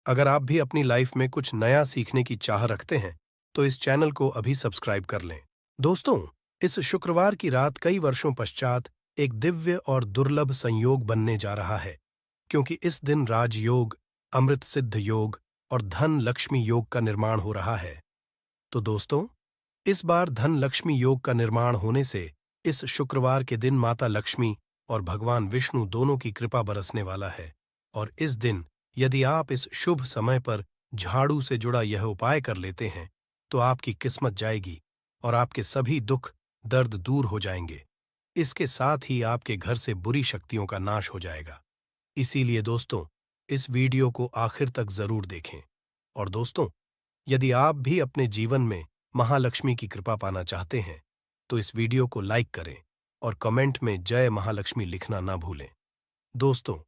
अगर आप भी अपनी लाइफ में कुछ नया सीखने की चाह रखते हैं, तो इस चैनल को अभी सब्सक्राइब कर लें। दोस्तों, इस शुक्रवार की रात कई वर्षों पश्चात एक दिव्य और दुर्लभ संयोग बनने जा रहा है, क्योंकि इस दिन राजयोग, अमृत सिद्ध योग और धन लक्ष्मी योग का निर्माण हो रहा है। तो दोस्तों, इस बार धन लक्ष्मी योग का निर्माण होने से इस शुक्रवार के दिन माता लक्ष्मी और भगवान विष्णु दोनों की कृपा बरसने वाला है। और इस दिन यदि आप इस शुभ समय पर झाड़ू से जुड़ा यह उपाय कर लेते हैं, तो आपकी किस्मत जाएगी और आपके सभी दुख दर्द दूर हो जाएंगे। इसके साथ ही आपके घर से बुरी शक्तियों का नाश हो जाएगा। इसीलिए दोस्तों, इस वीडियो को आखिर तक जरूर देखें। और दोस्तों, यदि आप भी अपने जीवन में महालक्ष्मी की कृपा पाना चाहते हैं, तो इस वीडियो को लाइक करें और कमेंट में जय महालक्ष्मी लिखना ना भूलें। दोस्तों,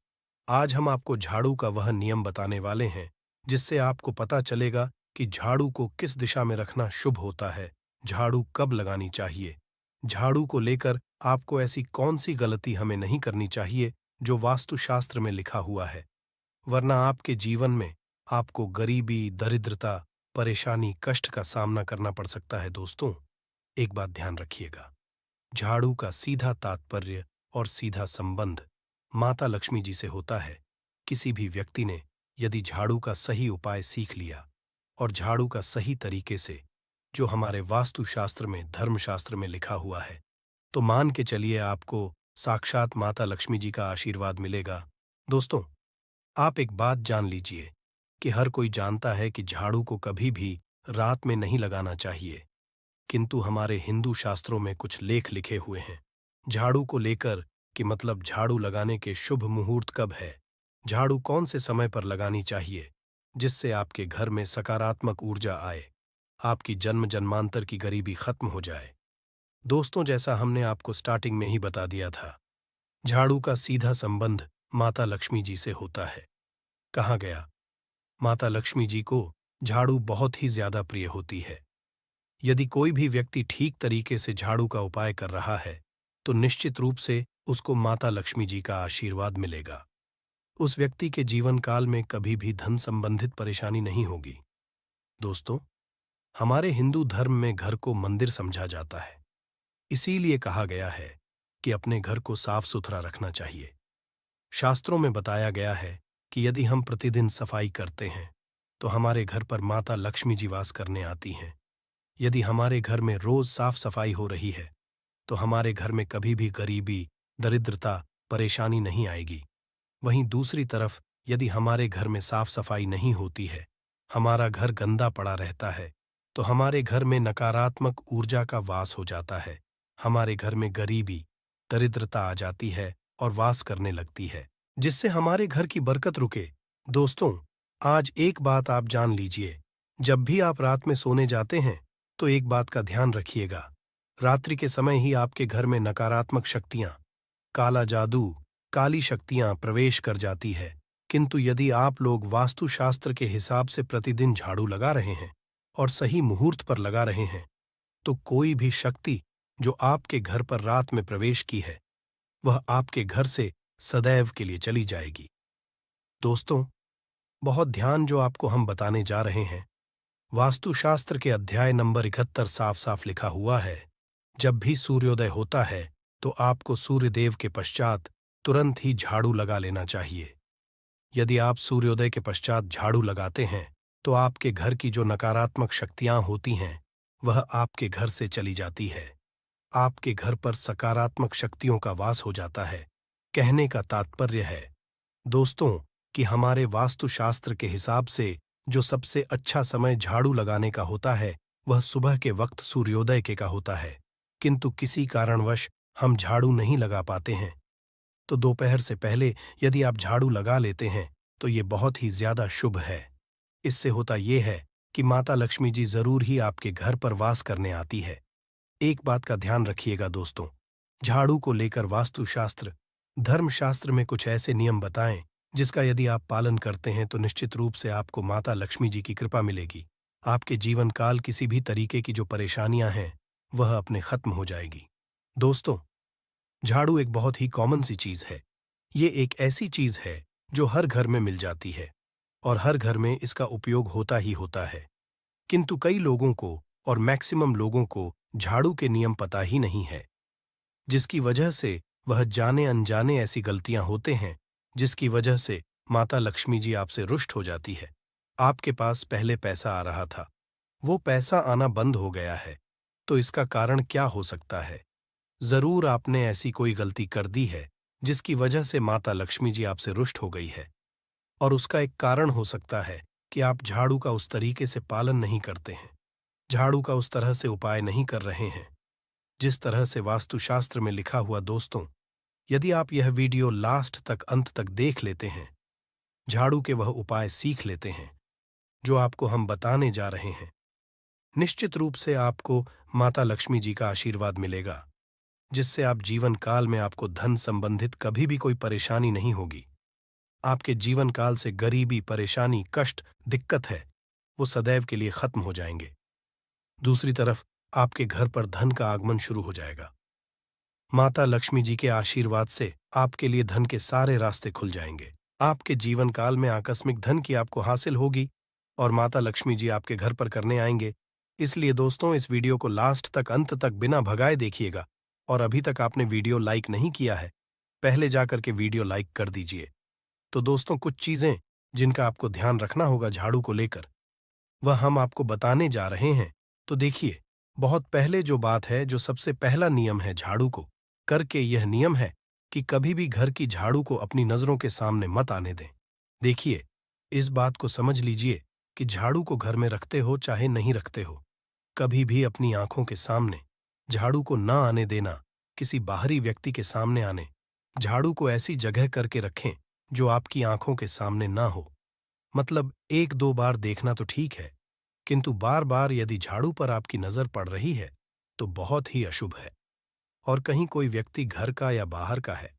आज हम आपको झाड़ू का वह नियम बताने वाले हैं जिससे आपको पता चलेगा कि झाड़ू को किस दिशा में रखना शुभ होता है, झाड़ू कब लगानी चाहिए, झाड़ू को लेकर आपको ऐसी कौन सी गलती हमें नहीं करनी चाहिए जो वास्तुशास्त्र में लिखा हुआ है, वरना आपके जीवन में आपको गरीबी, दरिद्रता, परेशानी, कष्ट का सामना करना पड़ सकता है। दोस्तों, एक बात ध्यान रखिएगा, झाड़ू का सीधा तात्पर्य और सीधा संबंध माता लक्ष्मी जी से होता है। किसी भी व्यक्ति ने यदि झाड़ू का सही उपाय सीख लिया और झाड़ू का सही तरीके से, जो हमारे वास्तुशास्त्र में, धर्मशास्त्र में लिखा हुआ है, तो मान के चलिए आपको साक्षात माता लक्ष्मी जी का आशीर्वाद मिलेगा। दोस्तों, आप एक बात जान लीजिए कि हर कोई जानता है कि झाड़ू को कभी भी रात में नहीं लगाना चाहिए, किंतु हमारे हिंदू शास्त्रों में कुछ लेख लिखे हुए हैं झाड़ू को लेकर, कि मतलब झाड़ू लगाने के शुभ मुहूर्त कब है, झाड़ू कौन से समय पर लगानी चाहिए, जिससे आपके घर में सकारात्मक ऊर्जा आए, आपकी जन्म जन्मांतर की गरीबी खत्म हो जाए। दोस्तों, जैसा हमने आपको स्टार्टिंग में ही बता दिया था, झाड़ू का सीधा संबंध माता लक्ष्मी जी से होता है। कहा गया, माता लक्ष्मी जी को झाड़ू बहुत ही ज्यादा प्रिय होती है। यदि कोई भी व्यक्ति ठीक तरीके से झाड़ू का उपाय कर रहा है, तो निश्चित रूप से उसको माता लक्ष्मी जी का आशीर्वाद मिलेगा। उस व्यक्ति के जीवन काल में कभी भी धन संबंधित परेशानी नहीं होगी। दोस्तों, हमारे हिंदू धर्म में घर को मंदिर समझा जाता है। इसीलिए कहा गया है कि अपने घर को साफ सुथरा रखना चाहिए। शास्त्रों में बताया गया है कि यदि हम प्रतिदिन सफाई करते हैं, तो हमारे घर पर माता लक्ष्मी जी वास करने आती हैं। यदि हमारे घर में रोज साफ सफाई हो रही है, तो हमारे घर में कभी भी गरीबी, दरिद्रता, परेशानी नहीं आएगी। वहीं दूसरी तरफ यदि हमारे घर में साफ सफाई नहीं होती है, हमारा घर गंदा पड़ा रहता है, तो हमारे घर में नकारात्मक ऊर्जा का वास हो जाता है। हमारे घर में गरीबी, दरिद्रता आ जाती है और वास करने लगती है, जिससे हमारे घर की बरकत रुके। दोस्तों, आज एक बात आप जान लीजिए, जब भी आप रात में सोने जाते हैं, तो एक बात का ध्यान रखिएगा, रात्रि के समय ही आपके घर में नकारात्मक शक्तियां, काला जादू, काली शक्तियां प्रवेश कर जाती है। किंतु यदि आप लोग वास्तुशास्त्र के हिसाब से प्रतिदिन झाड़ू लगा रहे हैं और सही मुहूर्त पर लगा रहे हैं, तो कोई भी शक्ति जो आपके घर पर रात में प्रवेश की है, वह आपके घर से सदैव के लिए चली जाएगी। दोस्तों, बहुत ध्यान जो आपको हम बताने जा रहे हैं, वास्तुशास्त्र के अध्याय नंबर 71 साफ साफ लिखा हुआ है, जब भी सूर्योदय होता है, तो आपको सूर्यदेव के पश्चात तुरंत ही झाड़ू लगा लेना चाहिए। यदि आप सूर्योदय के पश्चात झाड़ू लगाते हैं, तो आपके घर की जो नकारात्मक शक्तियां होती हैं, वह आपके घर से चली जाती है। आपके घर पर सकारात्मक शक्तियों का वास हो जाता है। कहने का तात्पर्य है, दोस्तों, कि हमारे वास्तुशास्त्र के हिसाब से जो सबसे अच्छा समय झाड़ू लगाने का होता है, वह सुबह के वक्त सूर्योदय के का होता है। किंतु किसी कारणवश हम झाड़ू नहीं लगा पाते हैं, तो दोपहर से पहले यदि आप झाड़ू लगा लेते हैं, तो ये बहुत ही ज्यादा शुभ है। इससे होता ये है कि माता लक्ष्मी जी जरूर ही आपके घर पर वास करने आती है। एक बात का ध्यान रखिएगा दोस्तों, झाड़ू को लेकर वास्तुशास्त्र, धर्मशास्त्र में कुछ ऐसे नियम बताएं जिसका यदि आप पालन करते हैं, तो निश्चित रूप से आपको माता लक्ष्मी जी की कृपा मिलेगी। आपके जीवन काल किसी भी तरीके की जो परेशानियां हैं, वह अपने खत्म हो जाएगी। दोस्तों, झाड़ू एक बहुत ही कॉमन सी चीज है। ये एक ऐसी चीज है जो हर घर में मिल जाती है और हर घर में इसका उपयोग होता ही होता है। किंतु कई लोगों को और मैक्सिमम लोगों को झाड़ू के नियम पता ही नहीं है, जिसकी वजह से वह जाने अनजाने ऐसी गलतियां होते हैं जिसकी वजह से माता लक्ष्मी जी आपसे रुष्ट हो जाती है। आपके पास पहले पैसा आ रहा था, वो पैसा आना बंद हो गया है, तो इसका कारण क्या हो सकता है? जरूर आपने ऐसी कोई गलती कर दी है जिसकी वजह से माता लक्ष्मी जी आपसे रुष्ट हो गई है। और उसका एक कारण हो सकता है कि आप झाड़ू का उस तरीके से पालन नहीं करते हैं, झाड़ू का उस तरह से उपाय नहीं कर रहे हैं जिस तरह से वास्तुशास्त्र में लिखा हुआ। दोस्तों, यदि आप यह वीडियो लास्ट तक अंत तक देख लेते हैं, झाड़ू के वह उपाय सीख लेते हैं जो आपको हम बताने जा रहे हैं, निश्चित रूप से आपको माता लक्ष्मी जी का आशीर्वाद मिलेगा, जिससे आप जीवन काल में आपको धन संबंधित कभी भी कोई परेशानी नहीं होगी। आपके जीवन काल से गरीबी, परेशानी, कष्ट, दिक्कत है, वो सदैव के लिए खत्म हो जाएंगे। दूसरी तरफ आपके घर पर धन का आगमन शुरू हो जाएगा। माता लक्ष्मी जी के आशीर्वाद से आपके लिए धन के सारे रास्ते खुल जाएंगे। आपके जीवन काल में आकस्मिक धन की आपको हासिल होगी और माता लक्ष्मी जी आपके घर पर करने आएंगे। इसलिए दोस्तों, इस वीडियो को लास्ट तक अंत तक बिना भगाए देखिएगा। और अभी तक आपने वीडियो लाइक नहीं किया है, पहले जाकर के वीडियो लाइक कर दीजिए। तो दोस्तों, कुछ चीजें जिनका आपको ध्यान रखना होगा झाड़ू को लेकर, वह हम आपको बताने जा रहे हैं। तो देखिए, बहुत पहले जो बात है, जो सबसे पहला नियम है झाड़ू को करके, यह नियम है कि कभी भी घर की झाड़ू को अपनी नजरों के सामने मत आने दें। देखिए, इस बात को समझ लीजिए कि झाड़ू को घर में रखते हो चाहे नहीं रखते हो, कभी भी अपनी आंखों के सामने झाड़ू को ना आने देना, किसी बाहरी व्यक्ति के सामने आने। झाड़ू को ऐसी जगह करके रखें जो आपकी आंखों के सामने ना हो। मतलब एक दो बार देखना तो ठीक है, किंतु बार बार यदि झाड़ू पर आपकी नजर पड़ रही है तो बहुत ही अशुभ है। और कहीं कोई व्यक्ति घर का या बाहर का है,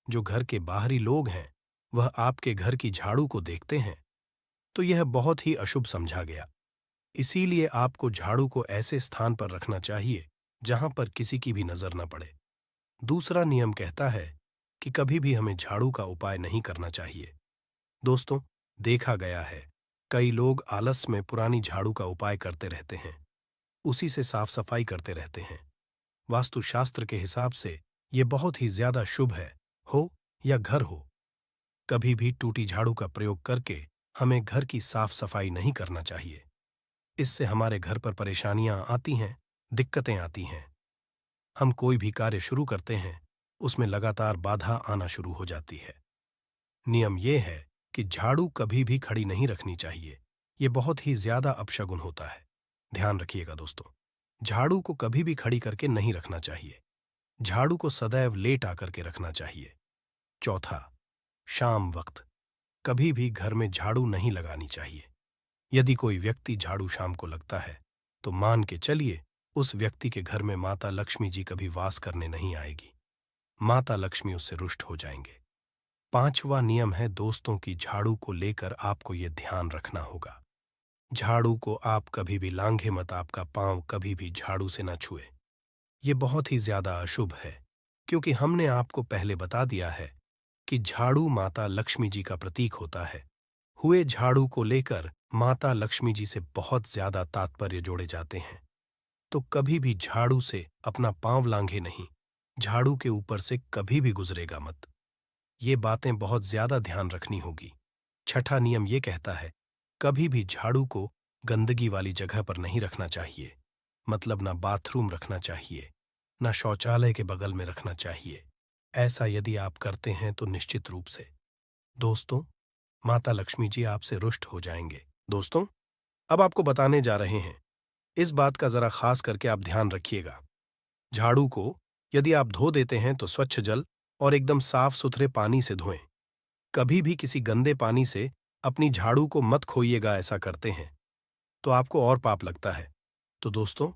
जो घर के बाहरी लोग हैं, वह आपके घर की झाड़ू को देखते हैं, तो यह बहुत ही अशुभ समझा गया। इसीलिए आपको झाड़ू को ऐसे स्थान पर रखना चाहिए जहां पर किसी की भी नजर न पड़े। दूसरा नियम कहता है कि कभी भी हमें झाड़ू का उपाय नहीं करना चाहिए। दोस्तों, देखा गया है कई लोग आलस में पुरानी झाड़ू का उपाय करते रहते हैं, उसी से साफ सफाई करते रहते हैं। वास्तुशास्त्र के हिसाब से ये बहुत ही ज्यादा शुभ है, हो या घर हो। कभी भी टूटी झाड़ू का प्रयोग करके हमें घर की साफ सफाई नहीं करना चाहिए। इससे हमारे घर पर परेशानियां आती हैं, दिक्कतें आती हैं। हम कोई भी कार्य शुरू करते हैं, उसमें लगातार बाधा आना शुरू हो जाती है। नियम यह है कि झाड़ू कभी भी खड़ी नहीं रखनी चाहिए, ये बहुत ही ज्यादा अपशगुन होता है। ध्यान रखिएगा दोस्तों, झाड़ू को कभी भी खड़ी करके नहीं रखना चाहिए, झाड़ू को सदैव लेट आकर के रखना चाहिए। चौथा, शाम वक्त कभी भी घर में झाड़ू नहीं लगानी चाहिए। यदि कोई व्यक्ति झाड़ू शाम को लगता है तो मान के चलिए उस व्यक्ति के घर में माता लक्ष्मी जी कभी वास करने नहीं आएगी, माता लक्ष्मी उससे रुष्ट हो जाएंगे। पांचवा नियम है दोस्तों की झाड़ू को लेकर आपको यह ध्यान रखना होगा, झाड़ू को आप कभी भी लांघे मत, आपका पांव कभी भी झाड़ू से न छुए। ये बहुत ही ज्यादा अशुभ है, क्योंकि हमने आपको पहले बता दिया है कि झाड़ू माता लक्ष्मी जी का प्रतीक होता है। हुए झाड़ू को लेकर माता लक्ष्मी जी से बहुत ज्यादा तात्पर्य जोड़े जाते हैं। तो कभी भी झाड़ू से अपना पांव लांघे नहीं, झाड़ू के ऊपर से कभी भी गुजरेगा मत। ये बातें बहुत ज्यादा ध्यान रखनी होगी। छठा नियम ये कहता है, कभी भी झाड़ू को गंदगी वाली जगह पर नहीं रखना चाहिए। मतलब ना बाथरूम रखना चाहिए, ना शौचालय के बगल में रखना चाहिए। ऐसा यदि आप करते हैं तो निश्चित रूप से दोस्तों माता लक्ष्मी जी आपसे रुष्ट हो जाएंगे। दोस्तों, अब आपको बताने जा रहे हैं, इस बात का जरा खास करके आप ध्यान रखिएगा। झाड़ू को यदि आप धो देते हैं तो स्वच्छ जल और एकदम साफ सुथरे पानी से धोएं। कभी भी किसी गंदे पानी से अपनी झाड़ू को मत खोइएगा, ऐसा करते हैं तो आपको और पाप लगता है। तो दोस्तों,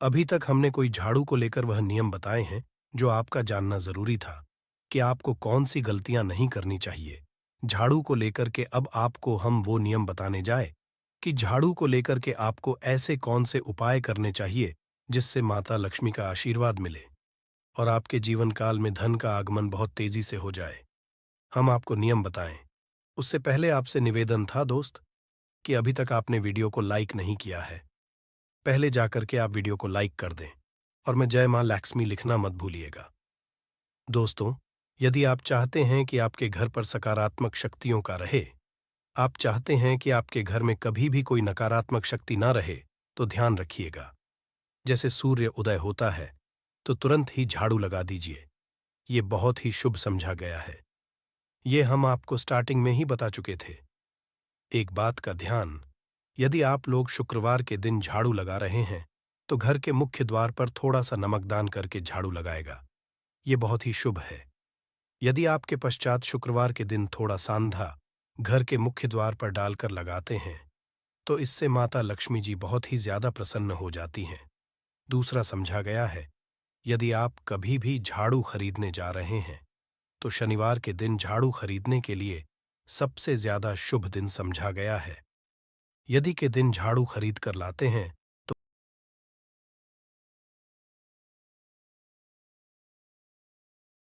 अभी तक हमने कोई झाड़ू को लेकर वह नियम बताए हैं जो आपका जानना जरूरी था कि आपको कौन सी गलतियां नहीं करनी चाहिए। झाड़ू को लेकर के अब आपको हम वो नियम बताने जाए कि झाड़ू को लेकर के आपको ऐसे कौन से उपाय करने चाहिए जिससे माता लक्ष्मी का आशीर्वाद मिले और आपके जीवन काल में धन का आगमन बहुत तेजी से हो जाए। हम आपको नियम बताएं। उससे पहले आपसे निवेदन था दोस्त कि अभी तक आपने वीडियो को लाइक नहीं किया है। पहले जाकर के आप वीडियो को लाइक कर दें और मैं जय मां लक्ष्मी लिखना मत भूलिएगा। दोस्तों, यदि आप चाहते हैं कि आपके घर पर सकारात्मक शक्तियों का रहे, आप चाहते हैं कि आपके घर में कभी भी कोई नकारात्मक शक्ति ना रहे, तो ध्यान रखिएगा। जैसे सूर्य उदय होता है, तो तुरंत ही झाड़ू लगा दीजिए। ये बहुत ही शुभ समझा गया है। ये हम आपको स्टार्टिंग में ही बता चुके थे। एक बात का ध्यान, यदि आप लोग शुक्रवार के दिन झाड़ू लगा रहे हैं, तो घर के मुख्य द्वार पर थोड़ा सा नमक दान करके झाड़ू लगाएगा। ये बहुत ही शुभ है। यदि आपके पश्चात शुक्रवार के दिन थोड़ा सांधा घर के मुख्य द्वार पर डालकर लगाते हैं, तो इससे माता लक्ष्मी जी बहुत ही ज्यादा प्रसन्न हो जाती हैं। दूसरा समझा गया है, यदि आप कभी भी झाड़ू खरीदने जा रहे हैं, तो शनिवार के दिन झाड़ू खरीदने के लिए सबसे ज्यादा शुभ दिन समझा गया है। यदि के दिन झाड़ू खरीद कर लाते हैं,